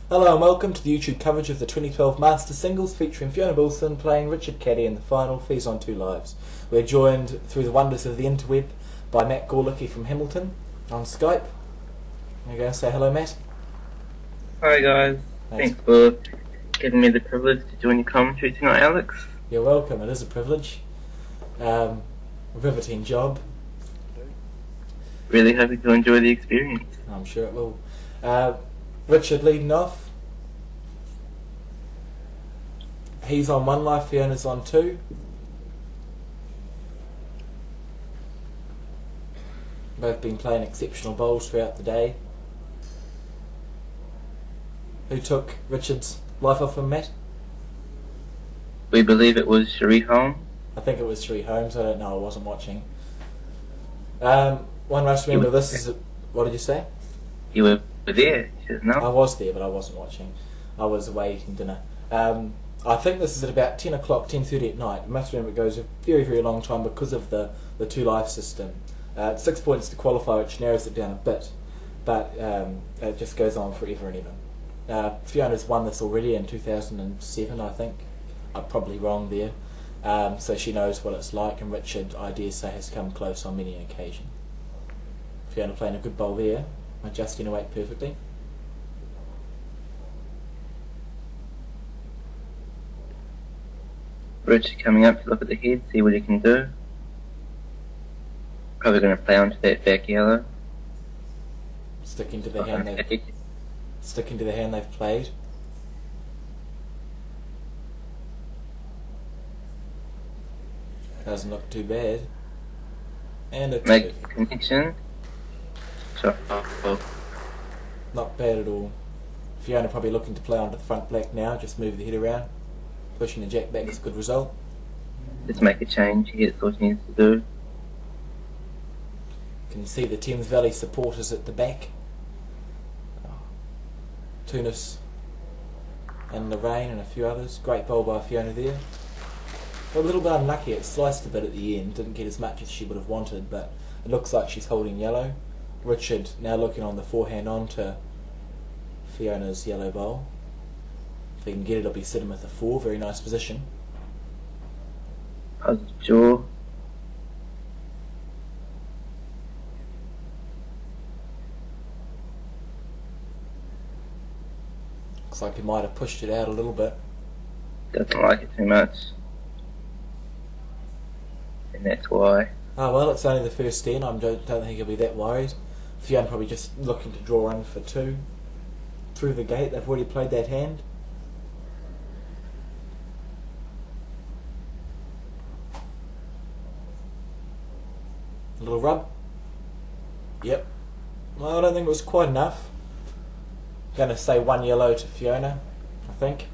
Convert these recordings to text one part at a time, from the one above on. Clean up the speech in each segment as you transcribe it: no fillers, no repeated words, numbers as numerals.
Hello and welcome to the YouTube coverage of the 2012 Masters Singles featuring Fiona Wilson playing Richard Caddy in the final Fees on 2 Lives. We're joined through the wonders of the interweb by Matt Gorlicki from Hamilton on Skype. There you go, say hello Matt. Hi guys, thanks for giving me the privilege to join your commentary tonight, Alex. You're welcome, it is a privilege. Riveting job. Really hoping to enjoy the experience. I'm sure it will. Richard leading off. He's on 1 life, Fiona's on 2. Both been playing exceptional bowls throughout the day. Who took Richard's life off him, Matt? We believe it was Cherie Holmes. I think it was Cherie Holmes, I don't know, I wasn't watching. One must remember this is... What did you say? You were there, she says no. I was there, but I wasn't watching. I was away eating dinner. I think this is at about 10 o'clock, 10:30 at night. You must remember it goes a very, very long time because of the 2 life system. 6 points to qualify, which narrows it down a bit, but it just goes on forever and ever. Fiona's won this already in 2007, I think. I'm probably wrong there. So she knows what it's like, and Richard, I dare say, has come close on many an occasion. Fiona playing a good bowl there, adjusting her weight perfectly. Richard coming up to look at the head, see what he can do. Probably going to play onto that back yellow. Sticking to the hand they've played. Doesn't look too bad. And it's make a connection. So, not bad at all. Fiona probably looking to play onto the front black now, just move the head around. Pushing the jack back is a good result. Just make a change, he gets what he needs to do. You can see the Thames Valley supporters at the back. Tunis and Lorraine and a few others. Great bowl by Fiona there. A little bit unlucky, it sliced a bit at the end, didn't get as much as she would have wanted, but it looks like she's holding yellow. Richard now looking on the forehand onto Fiona's yellow bowl. If he can get it, it'll be sitting with a 4, very nice position. How's the jaw? Looks like he might have pushed it out a little bit. Doesn't like it too much. And that's why. Oh well, it's only the first 10, I don't think he'll be that worried. Fiona probably just looking to draw in for 2. Through the gate, they've already played that hand. A little rub. Yep. Well, I don't think it was quite enough. Going to say 1 yellow to Fiona, I think.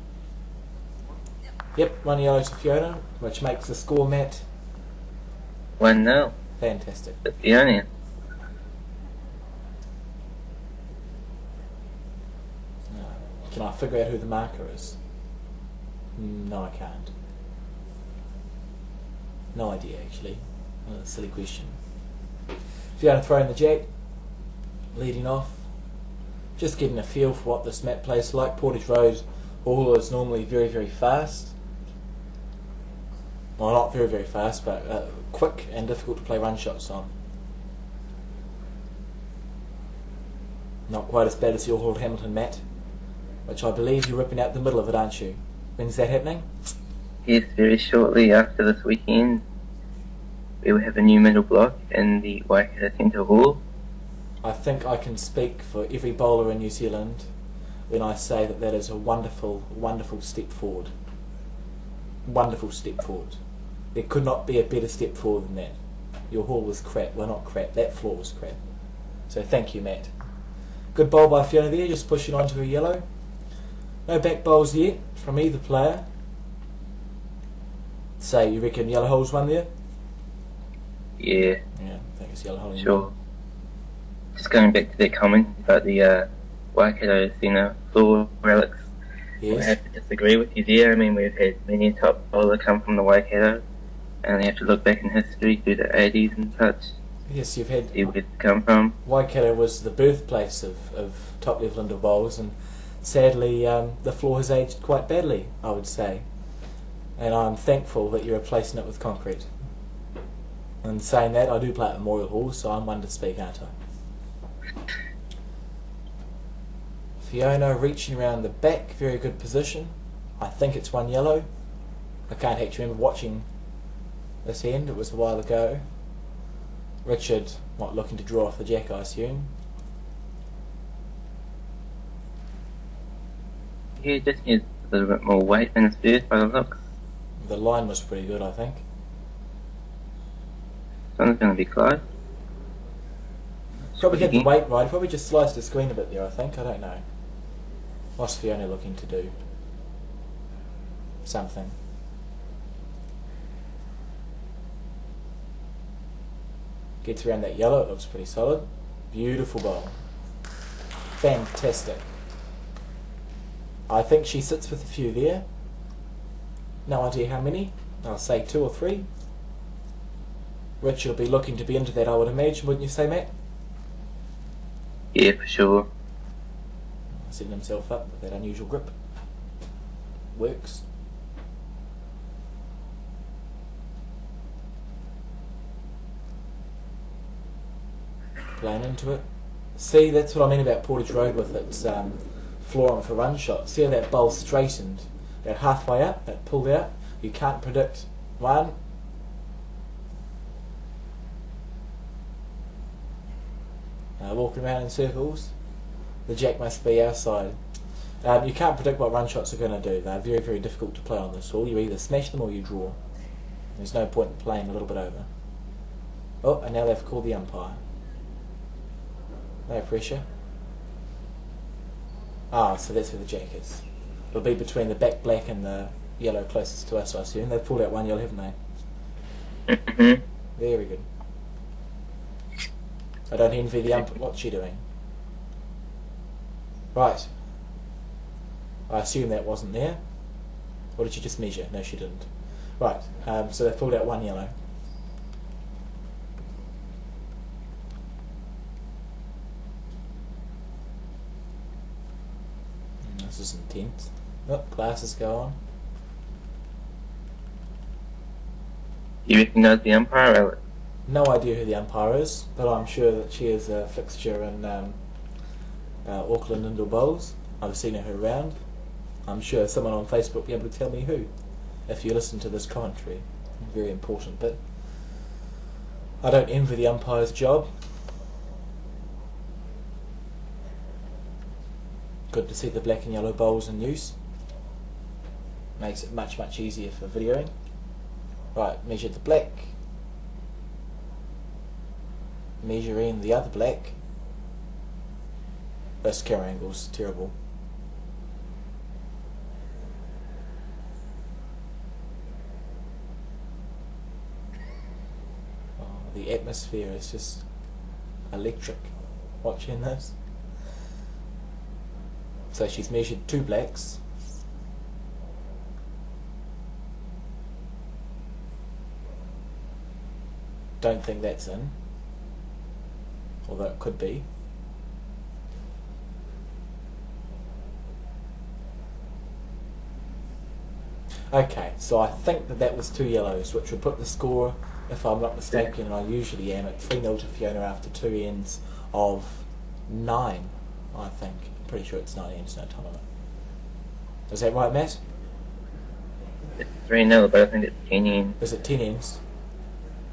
Yep, 1 yellow to Fiona, which makes the score, Matt. 1-0. Fantastic. That's the only. Can I figure out who the marker is? No, I can't. No idea, actually. That's a silly question. Fiona throwing the jack, leading off. Just getting a feel for what this map plays like. Portage Road all is normally very, very fast. Well, not very, very fast, but quick and difficult to play run shots on. Not quite as bad as your Hall Hamilton, Matt, which I believe you're ripping out the middle of it, aren't you? When's that happening? Yes, very shortly after this weekend. We will have a new middle block in the Waikato Centre Hall. I think I can speak for every bowler in New Zealand when I say that that is a wonderful, wonderful step forward. Wonderful step forward. There could not be a better step forward than that. Your hall was crap. Well, not crap. That floor was crap. So thank you, Matt. Good bowl by Fiona there, just pushing onto her yellow. No back bowls yet from either player. Say, you reckon yellow hole's one there? Yeah. Yeah, I think it's yellow hole. Sure. Just going back to that comment about the Waikato Centre floor, Alex. Yes. I have to disagree with you there. I mean, we've had many a top bowler come from the Waikato, and you have to look back in history through the 80s and such. Yes, you've had... See where it's come from. Waikato was the birthplace of top level indoor bowls, and sadly, the floor has aged quite badly, I would say. And I'm thankful that you're replacing it with concrete. And saying that, I do play at Memorial Hall, so I'm one to speak, aren't I? Fiona reaching around the back, very good position. I think it's 1 yellow. I can't actually remember watching this end, it was a while ago. Richard, looking to draw off the jack, I assume. He just needs a little bit more weight in his first by the looks. The line was pretty good, I think. Someone's going to be close. Probably get the weight right, probably just sliced the screen a bit there, I think, I don't know. What's Fiona looking to do? Something. Gets around that yellow, it looks pretty solid. Beautiful bowl. Fantastic. I think she sits with a few there. No idea how many. I'll say 2 or 3. Richard will be looking to be into that, I would imagine, wouldn't you say, Matt? Yeah, for sure. Setting himself up with that unusual grip. Works. Playing into it. See, that's what I mean about Portage Road with its floor on for run shots. See how that bowl straightened, that halfway up, that pulled out. You can't predict one. Walking around in circles. The jack must be our side. You can't predict what run shots are going to do. They're very, very difficult to play on this hall. You either smash them or you draw. There's no point in playing a little bit over. Oh, and now they've called the umpire. No pressure. Ah, so that's where the jack is. It'll be between the back black and the yellow closest to us, I assume. They've pulled out 1 yellow, haven't they? Mm-hmm. Very good. I don't envy the umpire. What's she doing? Right. I assume that wasn't there. Or did she just measure? No, she didn't. Right, so they've pulled out 1 yellow. This is intense. Oh, glasses go on. You recognise the umpire, Alex? No idea who the umpire is, but I'm sure that she is a fixture in Auckland Indoor Bowls. I've seen her around. I'm sure someone on Facebook will be able to tell me who, if you listen to this commentary. Very important bit. I don't envy the umpire's job. Good to see the black and yellow bowls in use. Makes it much, much easier for videoing. Right, measure the black. Measure in the other black. This camera angle's terrible. Oh, the atmosphere is just electric watching this. So she's measured 2 blacks. Don't think that's in, although it could be. Okay, so I think that was 2 yellows, which would put the score, if I'm not mistaken, and I usually am, at 3-0 to Fiona after 2 ends of 9, I think. Pretty sure it's 9 ends, no time on it. Is that right, Matt? It's 3-0, but I think it's 10 ends. Is it 10 ends?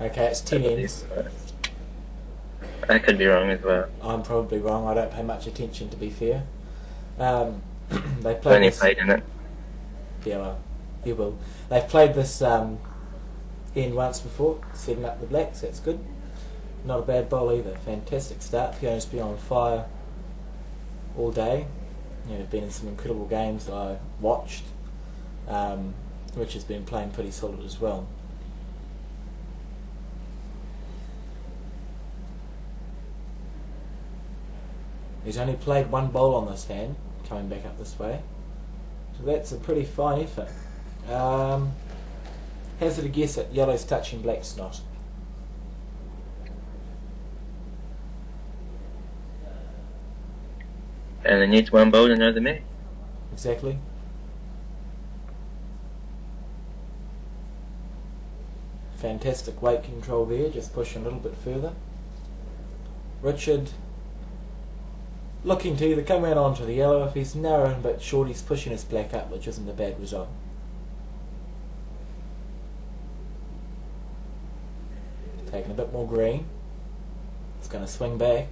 Okay, it's 10 ends. I could be wrong as well. I'm probably wrong. I don't pay much attention, to be fair. They I played only this. played in it. Yeah, well, you will. They've played this end once before, setting up the blacks. That's good. Not a bad bowl either. Fantastic start. Fiona's been on fire all day. You know, they've been in some incredible games that I watched. Rich has been playing pretty solid as well. He's only played 1 bowl on this hand, coming back up this way. So that's a pretty fine effort. Hazard a guess at yellow's touching black's not. And the next 1 bowl to know the match. exactly. Fantastic weight control there, just pushing a little bit further. Richard looking to either come around onto the yellow. If he's narrowing a bit short, he's pushing his black up, which isn't a bad result. Taking a bit more green. It's going to swing back.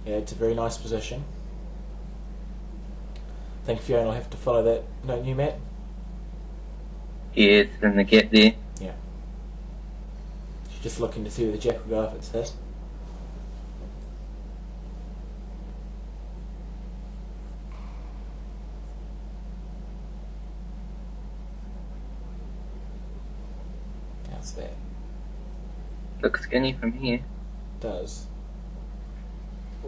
Yeah, it's a very nice position. I think Fiona will have to follow that, don't you, Matt? Yeah, it's in the gap there. Yeah. She's just looking to see where the jack will go if it's hit. How's that? Looks skinny from here. Does.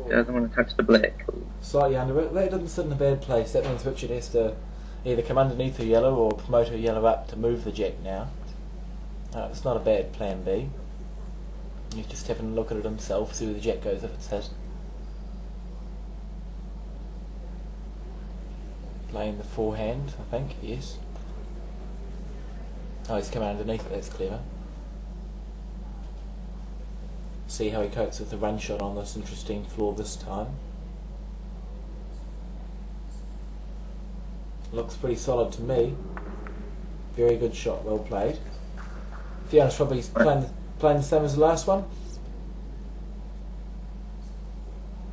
Doesn't want to touch the black. Slightly under it. That doesn't sit in a bad place. That means Richard has to either come underneath her yellow or promote her yellow up to move the jack now. It's not a bad plan B. He's just having a look at it himself, see where the jack goes if it's hit. Playing the forehand, I think, yes. Oh, he's coming underneath it, that's clever. See how he copes with the run shot on this interesting floor this time. Looks pretty solid to me. Very good shot, well played. Fiona's probably playing the same as the last one.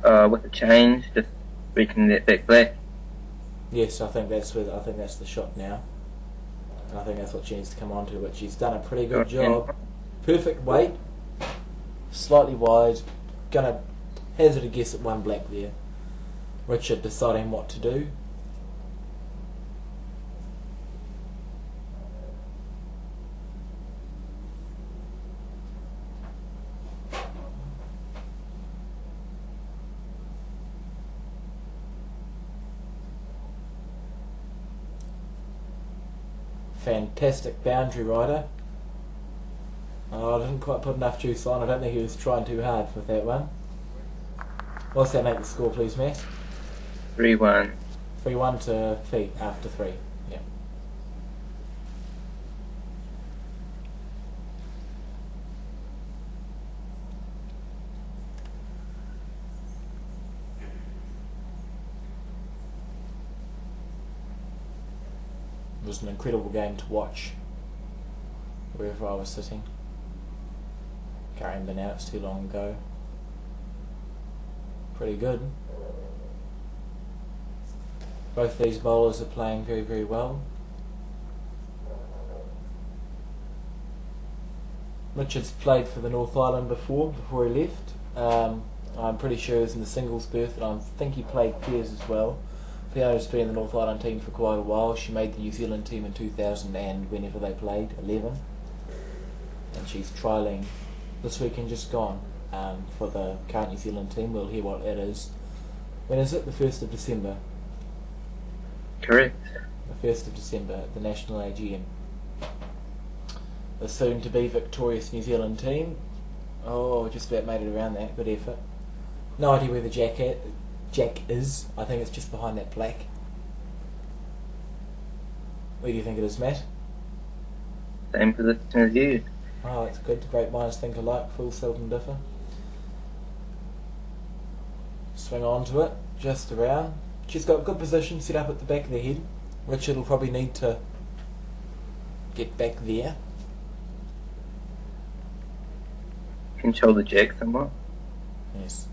With the change, just reaching that back black. Yes, I think that's the shot now. And I think that's what she needs to come on to, but she's done a pretty good job. Perfect weight. Slightly wide. Gonna hazard a guess at one black there. Richard deciding what to do. Fantastic boundary rider. Oh, I didn't quite put enough juice on. I don't think he was trying too hard with that one. What's that make the score, please, Matt? 3-1. 3-1 to Fee after 3. Yeah. It was an incredible game to watch wherever I was sitting. Can't remember now, it's too long ago. Pretty good. Both these bowlers are playing very, very well. Richard's played for the North Island before he left. I'm pretty sure he was in the singles berth, and I think he played pairs as well. Fiona's been in the North Island team for quite a while. She made the New Zealand team in 2000 and whenever they played, 11. And she's trialling this weekend just gone for the current New Zealand team. We'll hear what it is. When is it? The 1st of December. Correct. The 1st of December at the National AGM. The soon-to-be victorious New Zealand team. Oh, just about made it around that. Good effort. No idea where the jack is. I think it's just behind that black. Where do you think it is, Matt? Same position as you. Oh, that's good. Great minds think alike. Fools seldom differ. Swing onto it. Just around. She's got good position set up at the back of the head. Richard will probably need to get back there. Control the jack somewhat. Yes.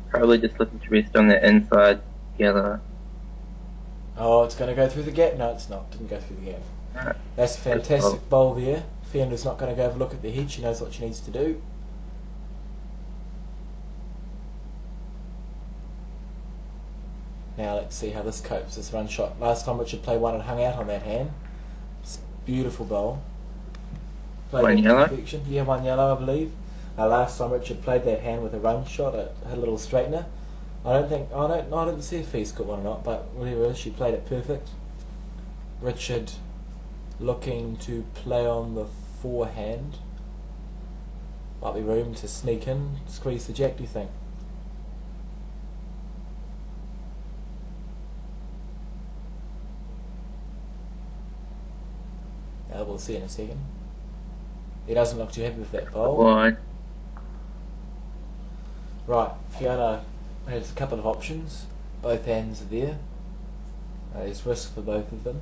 Probably just looking to rest on the inside yellow. Oh, it's going to go through the gap. No, it's not. Didn't go through the gap. No. That's a fantastic bowl there. Fiona's not going to go have a look at the head. She knows what she needs to do. Now let's see how this copes, this run shot. Last time Richard played one and hung out on that hand. It's a beautiful bowl. Played One yellow? perfection. Yeah, one yellow, I believe. Last time Richard played that hand with a run shot, it had a little straightener. I didn't see if he's got one or not, but whatever it is, she played it perfect. Richard looking to play on the forehand. Might be room to sneak in, squeeze the jack, do you think? We'll see in a second. He doesn't look too happy with that bowl. Wide. Right, Fiona has a couple of options. Both hands are there. There's risk for both of them.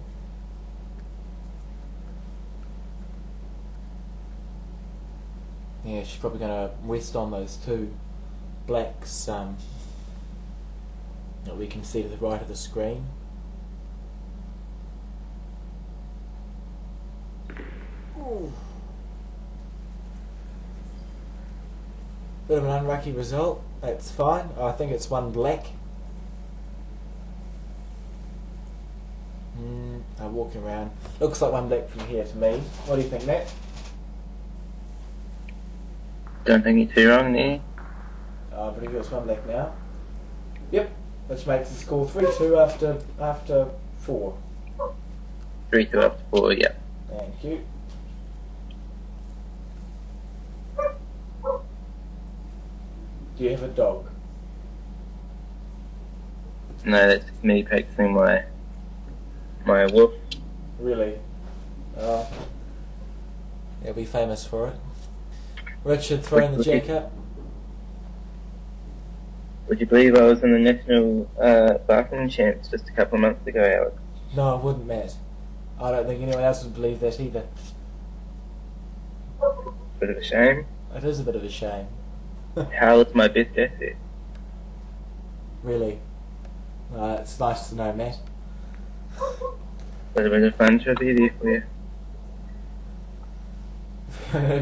Yeah, she's probably going to rest on those two blacks that we can see to the right of the screen. Ooh. Bit of an unlucky result. That's fine. I think it's one black. I'm walking around. Looks like one black from here to me. What do you think, Matt? Don't think you're too wrong there. I believe it's one black now. Yep, which makes the score 3-2 after 4. 3-2 after 4, yeah. Thank you. Do you have a dog? No, that's me practicing my whoop. Really? He'll be famous for it. Richard throwing the jack up. Would you believe I was in the national barking champs just a couple of months ago, Alex? No, I wouldn't, Matt. I don't think anyone else would believe that either. Bit of a shame. It is a bit of a shame. How is my best asset? Really? It's nice to know, Matt. Bit of fun trivia there for you.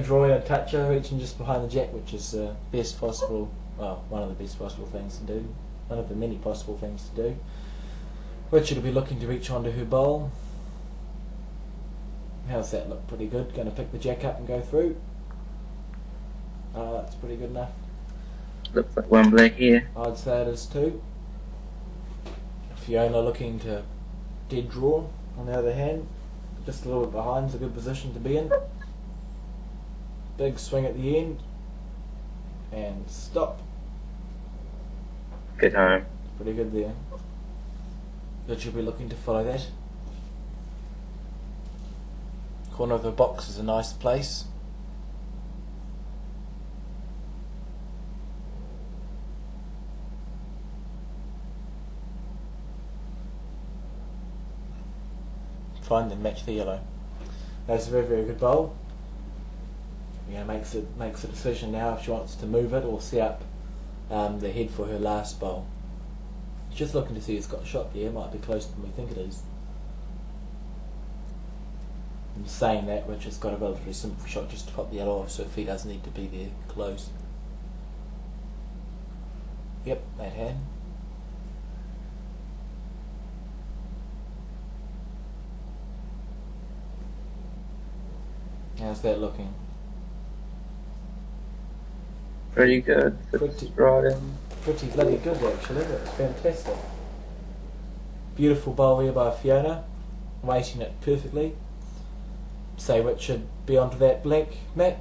Drawing a toucher, reaching just behind the jack, which is best possible, well, one of the best possible things to do. One of the many possible things to do. Richard will be looking to reach onto her bowl. How's that look? Pretty good. Going to pick the jack up and go through. That's pretty good enough. Looks like one black here. I'd say it is too. Fiona looking to dead draw on the other hand. Just a little bit behind is a good position to be in. Big swing at the end. And stop. Good home. Pretty good there. But you'll be looking to follow that. Corner of the box is a nice place. Find and match the yellow. That's a very, very good bowl. Makes a decision now if she wants to move it or set up the head for her last bowl. Just looking to see it's got a shot there. Might be closer than we think it is. In saying that, Richard's got a relatively simple shot just to pop the yellow off, so if he does need to be there close. Yep, that hand. How's that looking? Pretty good. Pretty, right in. Pretty bloody good actually. That's fantastic. Beautiful bowl here by Fiona, weighting it perfectly. Say Richard be onto that black, Matt?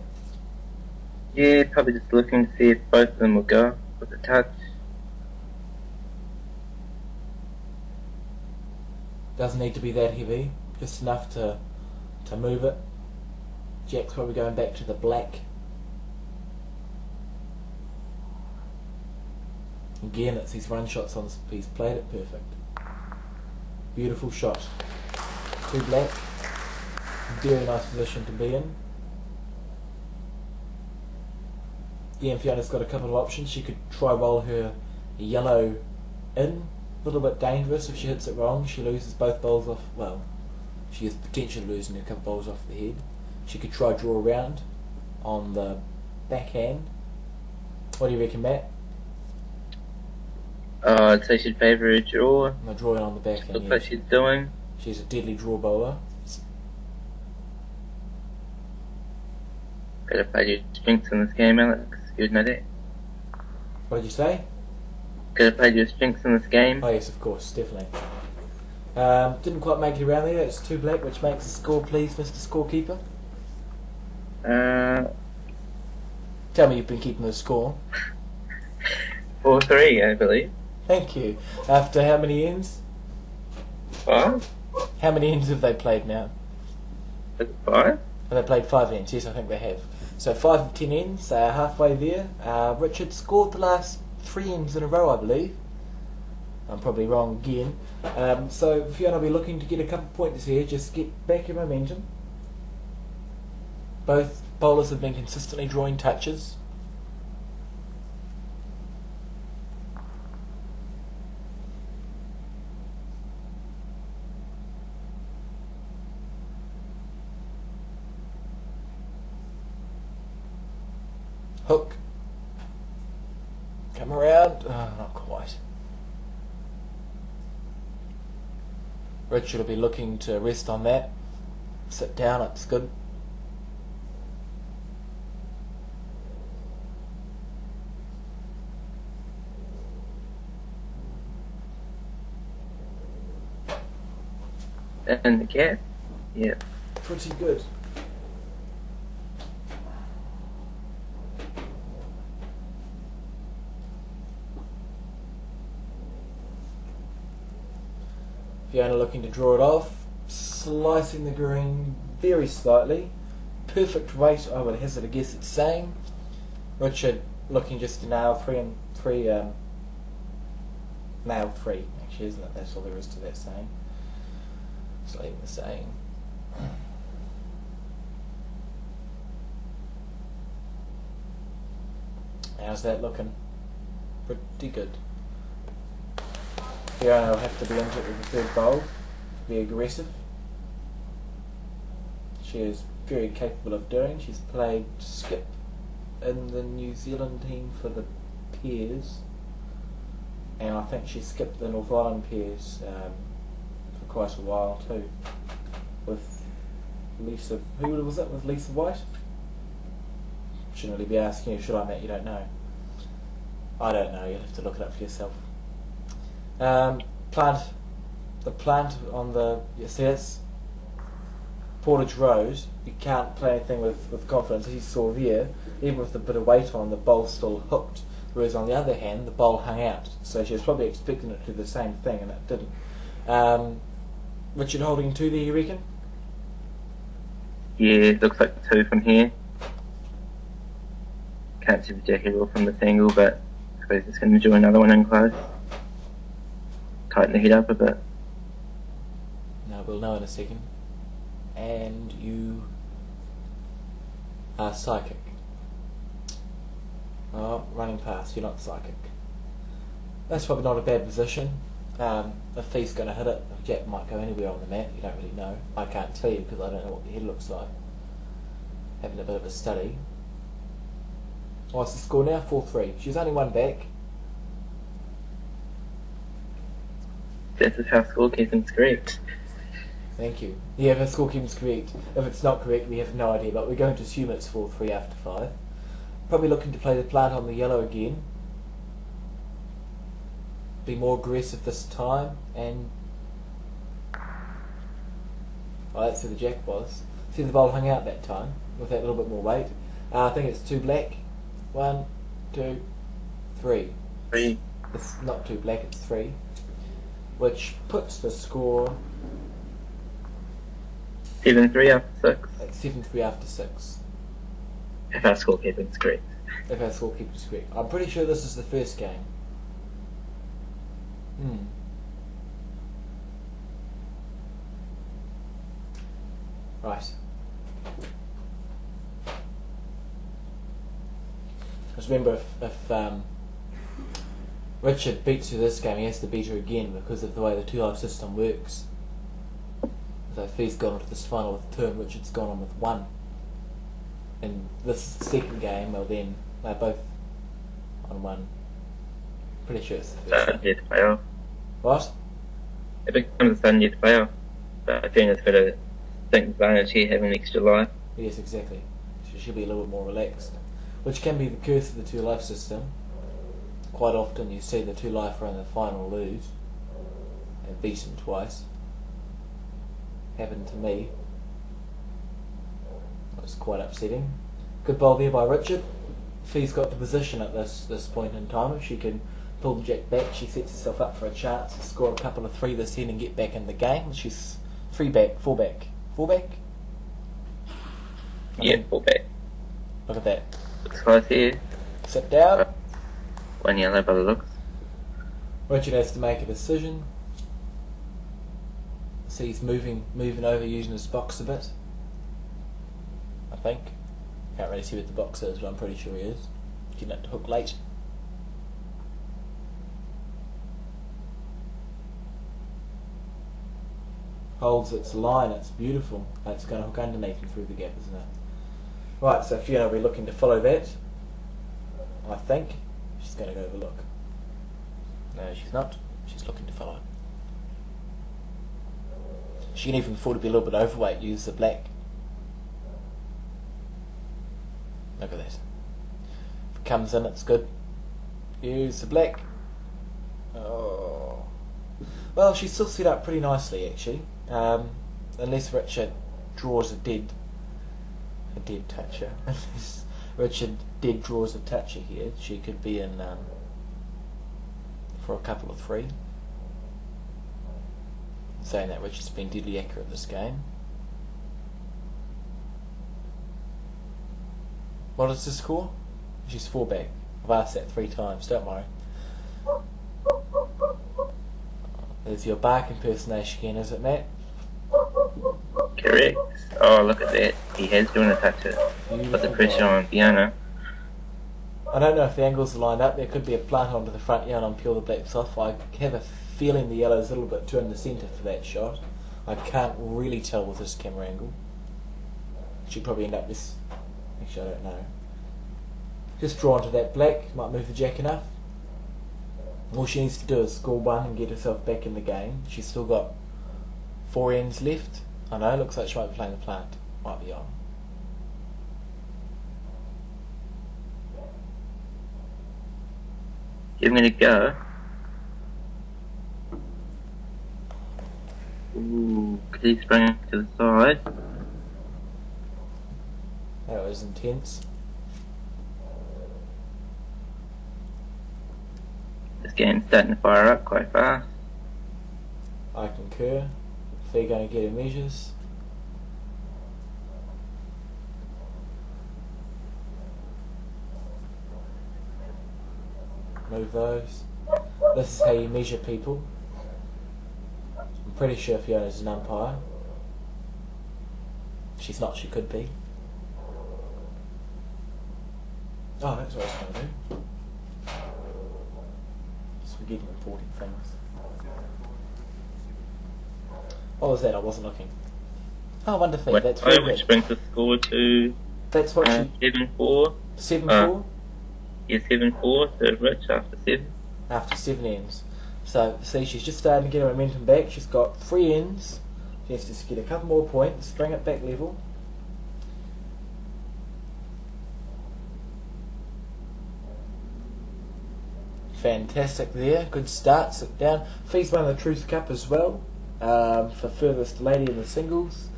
Yeah, probably just looking to see if both of them will go with a touch. Doesn't need to be that heavy, just enough to move it. Jack's probably going back to the black. Again, it's these run shots on this piece. Played it perfect. Beautiful shot. Two black. Very nice position to be in. Yeah, and Fiona's got a couple of options. She could try roll her yellow in. A little bit dangerous if she hits it wrong. She loses both bowls off. Well, she is potentially losing a couple bowls off the head. She could try draw around on the backhand. What do you reckon, Matt? I'd say she'd favour a draw. No, drawing on the backhand. Looks Yeah. like she's doing. She's a deadly draw bowler. Gotta play your strengths in this game, Alex. You'd know that. What did you say? Gotta play your strengths in this game. Oh yes, of course, definitely. Didn't quite make it around there. It's two black, which makes the score, please, Mr. Scorekeeper. Tell me you've been keeping the score. 4-3, I believe. Thank you. After how many ends? 5? How many ends have they played now? Is it 5? Have they played 5 ends? Yes, I think they have. So 5 of 10 ends, they are halfway there. Richard scored the last 3 ends in a row, I believe. I'm probably wrong again. So Fiona will be looking to get a couple of points here, just get back your momentum. Both bowlers have been consistently drawing touches. Hook. Come around. Oh, not quite. Richard will be looking to rest on that. Sit down, it's good. And the gap? Yeah. Pretty good. Fiona looking to draw it off, slicing the green very slightly. Perfect rate, I would hazard a guess it's saying. Richard looking just to nail nail three, actually, isn't it? That's all there is to that saying. It's not even the saying. How's that looking? Pretty good. Fiona will have to be into it with the third bowl, be aggressive. She is very capable of doing. She's played skip in the New Zealand team for the pairs, and I think she skipped the North Island pairs for quite a while too, with Lisa. Who was it? With Lisa White? Shouldn't really be asking you, should I, Matt? You don't know. I don't know. You'll have to look it up for yourself. The plant on the, you see it's Portage Road, you can't play anything with confidence. As you saw there, even with a bit of weight on, the bowl still hooked, whereas on the other hand, the bowl hung out. So she was probably expecting it to do the same thing, and it didn't. Richard holding 2 there, you reckon? Yeah, it looks like 2 from here. Can't see the jacket roll from this angle, but I suppose it's going to do another one in close. Tighten the head up a bit. No, we'll know in a second. And you are psychic. Oh, running past, you're not psychic. That's probably not a bad position. If he's going to hit it, the jack might go anywhere on the mat, you don't really know. I can't tell you because I don't know what the head looks like. Having a bit of a study. What's the score now? 4-3. She's only 1 back. This is how scorekeeping's correct. Thank you. Yeah, if the scorekeeping's correct. If it's not correct, we have no idea, but we're going to assume it's 4-3 after 5. Probably looking to play the plant on the yellow again. Be more aggressive this time, and... oh, that's where the jack was. See, the bowl hung out that time, with that little bit more weight. I think it's 2 black. 1, 2, 3. 3. It's not 2 black, it's 3. Which puts the score 7-3 after 6. at 7-3 after 6. If our scorekeeping's correct. If our scorekeeper's correct. I'm pretty sure this is the first game. Right. Just remember, if Richard beats her this game, he has to beat her again because of the way the 2-life system works. So if he's gone into this final with 2 and Richard's gone on with 1, and this is the second game, well then they're both on 1. Pretty sure it's the first So, yet to play off. What? It becomes a sudden yet to play off. But Fiona's got a distinct advantage here having extra life. Yes, exactly. So she'll be a little bit more relaxed. Which can be the curse of the 2-life system. Quite often you see the 2-lifer in the final lose and beaten twice. Happened to me. I was was quite upsetting. Good bowl there by Richard. Fee's got the position at this point in time. If she can pull the jack back, she sets herself up for a chance to score a couple of 3 this end and get back in the game. She's 3 back, 4 back. 4 back? Yeah, 4 back. Look at that. Looks close here. Sit down. 1 yellow by the looks. Richard has to make a decision. See, he's moving over using his box a bit. I think. Can't really see what the box is, but I'm pretty sure he is. Getting it to hook late. Holds its line, it's beautiful. It's going to hook underneath and through the gap, isn't it? Right, so Fiona will be looking to follow that. I think. She's going to go overlook. No, she's not. She's looking to follow it. She can even afford to be a little bit overweight, use the black. Look at that. If it comes in, it's good. Use the black. Oh. Well, she's still set up pretty nicely, actually. Unless Richard draws a dead toucher. Unless Richard dead draws a toucher here, she could be in for a couple of 3. Saying that Richard's been deadly accurate this game. What is the score? She's 4 back. I've asked that 3 times, don't worry. There's your bark impersonation again, is it, Matt? Correct. Oh, look at that. He has doing a toucher. Put the pressure on Fiona. I don't know if the angles are lined up. There could be a plant onto the front yellow and peel the blacks off. I have a feeling the yellow's a little bit too in the centre for that shot. I can't really tell with this camera angle. She'd probably end up this. Actually, I don't know. Just drawn to that black. Might move the jack enough. All she needs to do is score 1 and get herself back in the game. She's still got 4 ends left. I know, looks like she might be playing the plant. Might be on. Give me a go. Ooh, he sprang to the side. That was intense. This game's starting to fire up quite fast. I concur. If they're going to get her measures. Move those. This is how you measure people. I'm pretty sure Fiona's an umpire. If she's not, she could be. Oh, that's what I was going to do. Just forgetting important things. What was that? I wasn't looking. Oh, wonderful. That's very which good. brings the score to That's what she... 7-4. 7-4? Yeah, 7-4 to Rich after 7. After 7 ends. So, see, she's just starting to get her momentum back. She's got 3 ends. She has to just get a couple more points, bring it back level. Fantastic there. Good start. Sit down. Fee's won the Truth Cup as well. For furthest lady in the singles.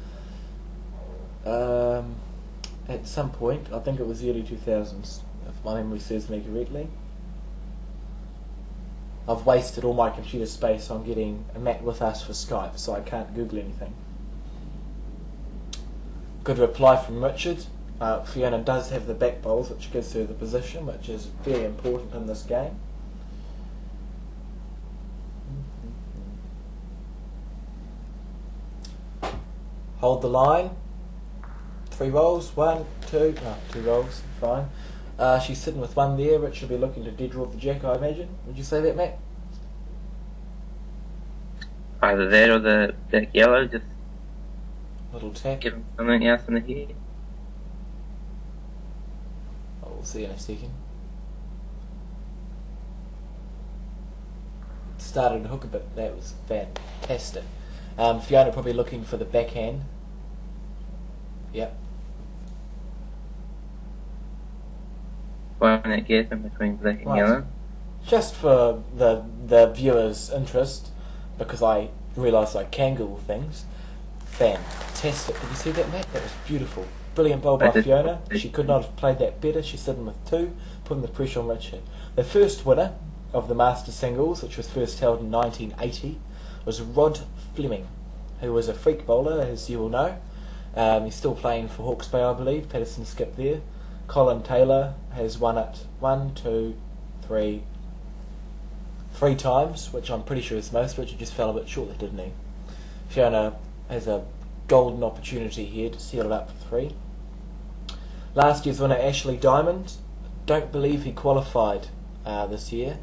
At some point, I think it was the early 2000s, if my memory serves me correctly. I've wasted all my computer space on getting Matt with us for Skype, so I can't Google anything. Good reply from Richard. Fiona does have the back bowls, which gives her the position, which is very important in this game. Hold the line. 3 rolls. 1, 2. No, 2 rolls. Fine. She's sitting with 1 there. Rich will be looking to dead draw the jack, I imagine. Would you say that, Matt? Either that or the black yellow. Just Little tap. give him something else in the head. Oh, we'll see in a second. Started to hook a bit. That was fantastic. Fiona probably looking for the backhand. Yep. Find that gap in between black and Right. yellow. Just for the viewer's interest, because I realise I can Google things. Fantastic. Did you see that, Matt? That was beautiful. Brilliant bowl by I did- Fiona. She could not have played that better. She's sitting with 2, putting the pressure on Richard. The first winner of the Master Singles, which was first held in 1980, was Rod Fleming, who was a freak bowler, as you will know. He's still playing for Hawke's Bay, I believe. Patterson skipped there. Colin Taylor has won it 3 times, which I'm pretty sure is most. Richard just fell a bit short there, didn't he? Fiona has a golden opportunity here to seal it up for 3. Last year's winner, Ashley Diamond. Don't believe he qualified this year.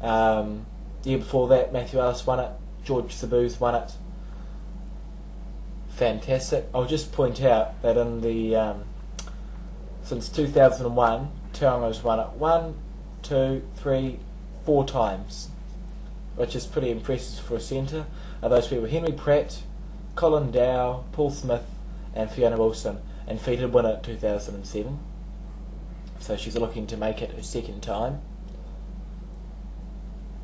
The year before that, Matthew Ellis won it. George Sabu's won it. Fantastic. I'll just point out that in the since 2001, Taonga's won it 1, 2, 3, 4 times, which is pretty impressive for a centre. Those people: Henry Pratt, Colin Dow, Paul Smith, and Fiona Wilson, and Fee did win it 2007. So she's looking to make it her 2nd time.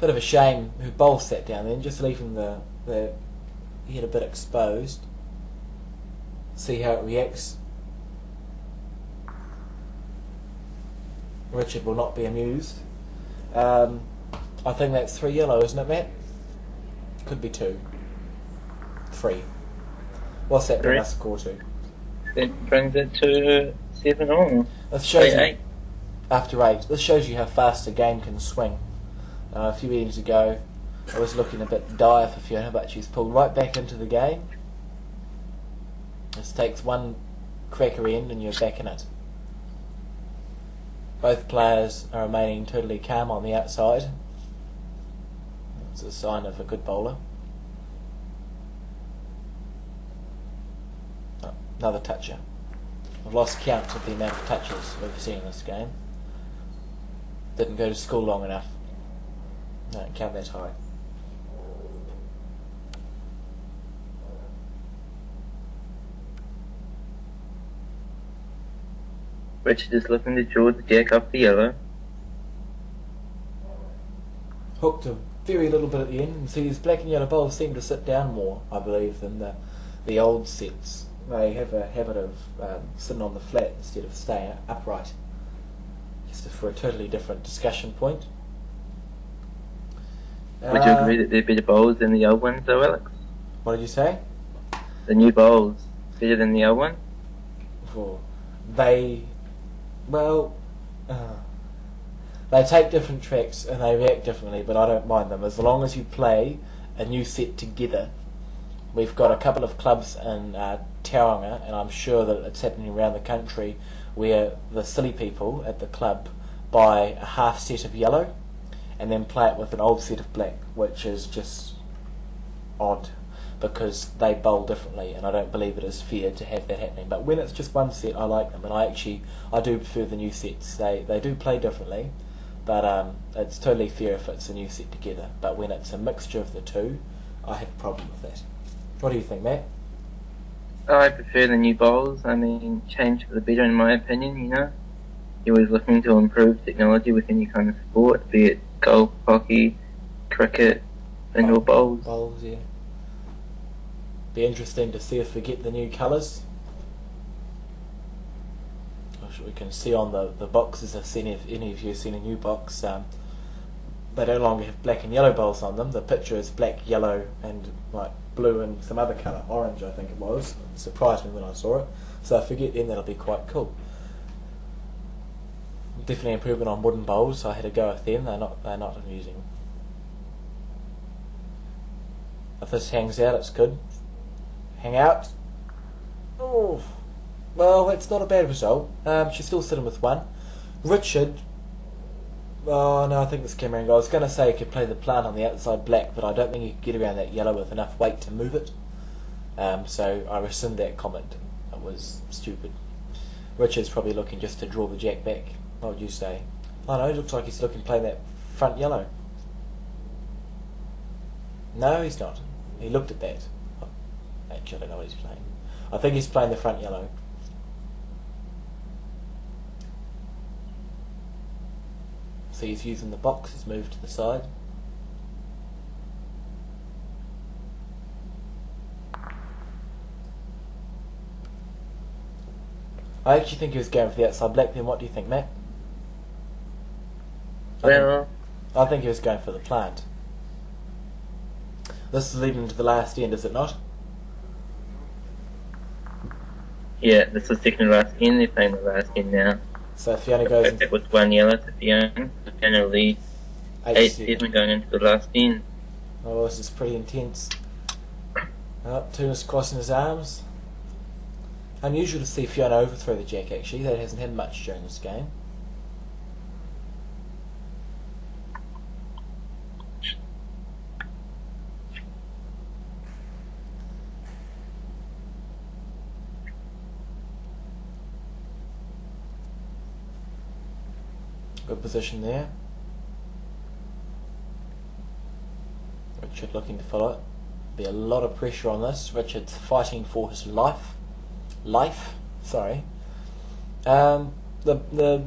Bit of a shame her bowl sat down then, just leaving the head a bit exposed. See how it reacts. Richard will not be amused. I think that's 3 yellow, isn't it, Matt? Could be 2. 3. What's that bring us score to? It brings it to 7 all. This shows you, 8. after 8. This shows you how fast a game can swing. A few innings ago, I was looking a bit dire for Fiona, but she's pulled right back into the game. This takes one cracker end and you're back in it. Both players are remaining totally calm on the outside. It's a sign of a good bowler. Oh, another toucher. I've lost count of the amount of touches we've seen in this game. Didn't go to school long enough. No, don't count that high. Richard is looking to draw the jack off the yellow. Hooked a very little bit at the end. And see, these black and yellow bowls seem to sit down more, I believe, than the old sets. They have a habit of sitting on the flat instead of staying upright. Just for a totally different discussion point. Would you agree that they're better bowls than the old ones, though, Alex? What did you say? The new bowls better than the old one? Oh, they take different tracks and they react differently, but I don't mind them as long as you play a new set together. We've got a couple of clubs in Tauranga, and I'm sure that it's happening around the country, where the silly people at the club buy a half set of yellow and then play it with an old set of black, which is just odd because they bowl differently, and I don't believe it is fair to have that happening. But when it's just one set, I like them, and I do prefer the new sets. They do play differently, but it's totally fair if it's a new set together. But when it's a mixture of the two, I have a problem with that. What do you think, Matt? I prefer the new bowls. I mean, change for the better in my opinion, you know. You're always looking to improve technology with any kind of sport, be it golf, hockey, cricket, indoor bowls. Bowls, yeah. Be interesting to see if we get the new colours. We can see on the boxes, if any of you have seen a new box, they no longer have black and yellow bowls on them. The picture is black, yellow and like blue and some other colour, orange I think it was. It surprised me when I saw it. So if we get them, that'll be quite cool. Definitely improvement on wooden bowls, so I had to go with them. They're not amusing. If this hangs out, it's good. Hang out. Oh, well, that's not a bad result. She's still sitting with 1. Richard. Oh no, I think this camera angle. I was going to say he could play the plant on the outside black, but I don't think he could get around that yellow with enough weight to move it. So I rescind that comment. It was stupid. Richard's probably looking just to draw the jack back. What would you say? Oh no, it looks like he's looking to play that front yellow. No, he's not. He looked at that. Actually, I don't know what he's playing. I think he's playing the front yellow. So he's using the box, he's moved to the side. I actually think he was going for the outside black. Then what do you think, Matt? Well, I think he was going for the plant. This is leading to the last end, is it not? yeah, this is second to last end. They're playing the last end now. So Fiona goes into It was 1 yellow to Fiona. Fiona leads 8-7 going into the last end. Oh, this is pretty intense. Tunis crossing his arms. Unusual to see Fiona overthrow the jack, actually. That hasn't had much during this game. Good position there. Richard looking to follow it. Be a lot of pressure on this. Richard's fighting for his life. Sorry. The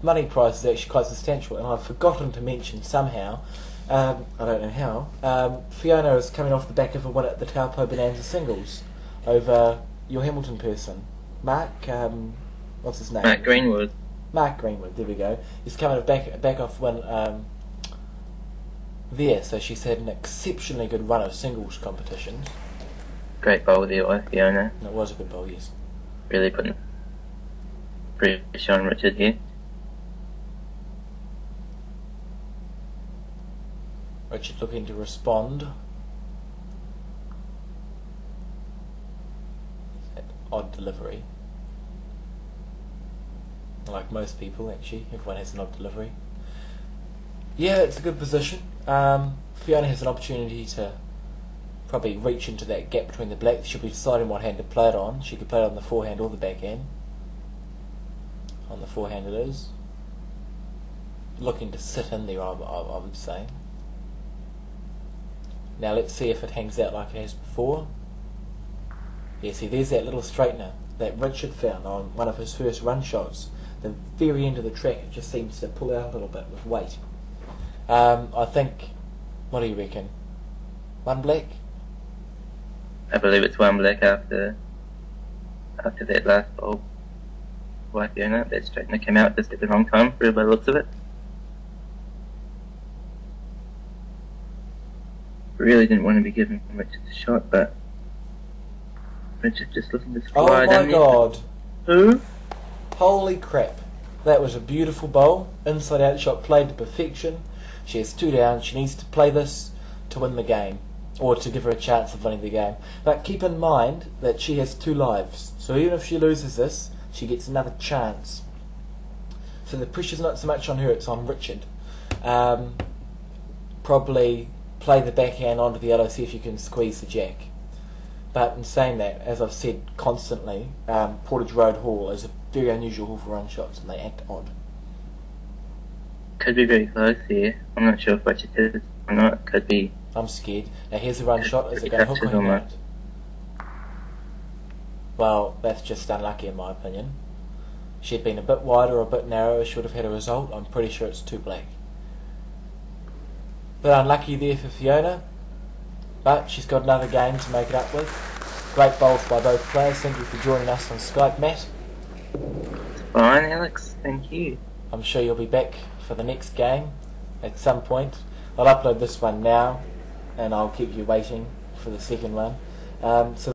money price is actually quite substantial, and I've forgotten to mention somehow, I don't know how, Fiona is coming off the back of a win at the Taupo Bonanza singles over your Hamilton person, Mark, what's his name? Mark Greenwood. Mark Greenwood, there we go. He's coming back off win there, so she's had an exceptionally good run of singles competitions. Great bowl there by Fiona. And it was a good bowl, yes. Really putting pressure on Richard here. Richard looking to respond. That odd delivery. Like most people, actually, everyone has an odd delivery. Yeah, it's a good position. Fiona has an opportunity to probably reach into that gap between the blacks. She'll be deciding what hand to play it on. She could play it on the forehand or the backhand. On the forehand it is. Looking to sit in there, I would say. Now let's see if it hangs out like it has before. Yeah, see, there's that little straightener that Richard found on one of his first run shots. The very end of the track, it just seems to pull out a little bit with weight. I think, what do you reckon? One black? I believe it's 1 black after that last bowl. Why Fiona? That straightener came out just at the wrong time, by the looks of it. Really didn't want to be giving Richard a shot, but Richard just looking to slide. Oh my god! Who? Holy crap! That was a beautiful bowl, inside out shot played to perfection. She has 2 down. She needs to play this to win the game, or to give her a chance of winning the game. But keep in mind that she has 2 lives, so even if she loses this, she gets another chance. So the pressure's not so much on her, it's on Richard. Probably play the backhand onto the yellow, see if you can squeeze the jack. But in saying that, as I've said constantly, Portage Road Hall is a very unusual hall for run shots, and they act odd. Could be very close here. I'm not sure if Richard is or not. Could be. I'm scared. Now here's the run shot. Is it going to hook or not? Well, that's just unlucky in my opinion. She'd been a bit wider or a bit narrower, she would have had a result. I'm pretty sure it's 2 black. But unlucky there for Fiona. But she's got another game to make it up with. Great bowls by both players. Thank you for joining us on Skype, Matt. It's fine, Alex. Thank you. I'm sure you'll be back for the next game at some point. I'll upload this one now, and I'll keep you waiting for the second one. So